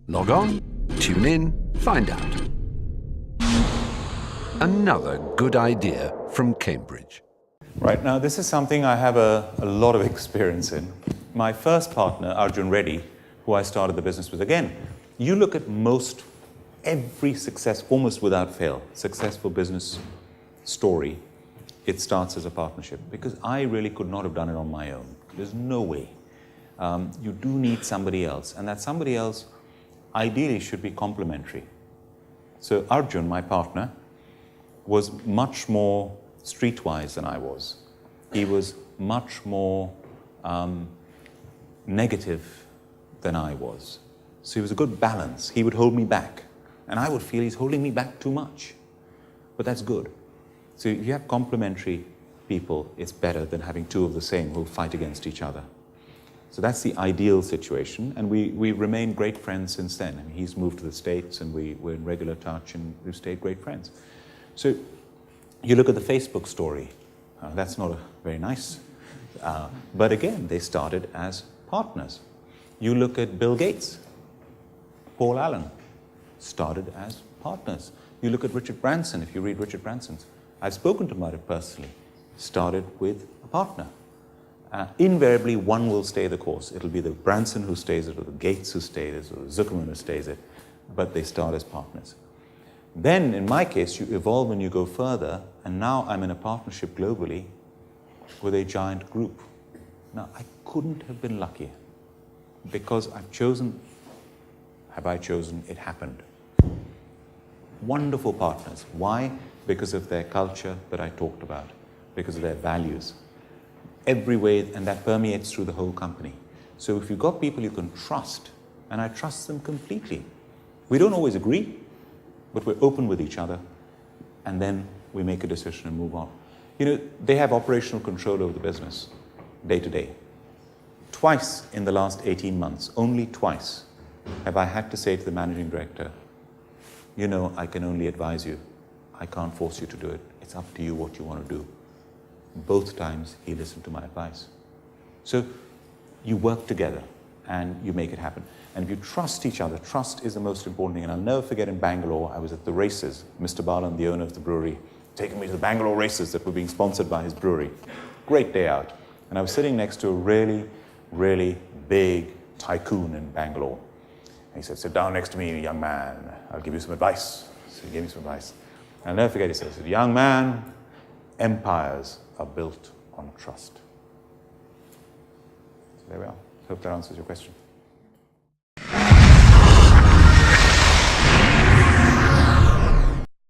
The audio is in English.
Log on, tune in, find out. Another good idea from Cambridge. Right, now this is something I have a lot of experience in. My first partner, Arjun Reddy, who I started the business with, again, you look at every success, almost without fail, successful business story, it starts as a partnership, because I really could not have done it on my own. There's no way. You do need somebody else, and that somebody else ideally should be complementary. So Arjun, my partner, was much more streetwise than I was. He was much more negative than I was. So he was a good balance. He would hold me back, and I would feel he's holding me back too much. But that's good. So if you have complementary people, it's better than having two of the same who fight against each other. So that's the ideal situation, and we remained great friends since then. I mean, he's moved to the States, and we're in regular touch, and we've stayed great friends. So you look at the Facebook story. That's not very nice. But again, they started as partners. You look at Bill Gates, Paul Allen, started as partners. You look at Richard Branson, if you read Richard Branson's. I've spoken to him about it personally. Started with a partner. Invariably, one will stay the course. It'll be the Branson who stays it, or the Gates who stays it, or Zuckerman who stays it, but they start as partners. Then, in my case, you evolve and you go further, and now I'm in a partnership globally with a giant group. Now, I couldn't have been luckier, because Have I chosen? It happened. Wonderful partners. Why? Because of their culture that I talked about, because of their values. Every way, and that permeates through the whole company. So if you've got people you can trust, and I trust them completely. We don't always agree, but we're open with each other, and then we make a decision and move on. You know, they have operational control over the business, day to day. Twice in the last 18 months, only twice, have I had to say to the managing director, you know, I can only advise you. I can't force you to do it. It's up to you what you want to do. Both times he listened to my advice. So you work together and you make it happen. And if you trust each other, trust is the most important thing. And I'll never forget, in Bangalore, I was at the races. Mr. Balan, the owner of the brewery, taking me to the Bangalore races that were being sponsored by his brewery. Great day out. And I was sitting next to a really, really big tycoon in Bangalore. And he said, sit down next to me, young man. I'll give you some advice. So he gave me some advice. And I'll never forget, he said, young man, empires are built on trust. So there we are. Hope that answers your question.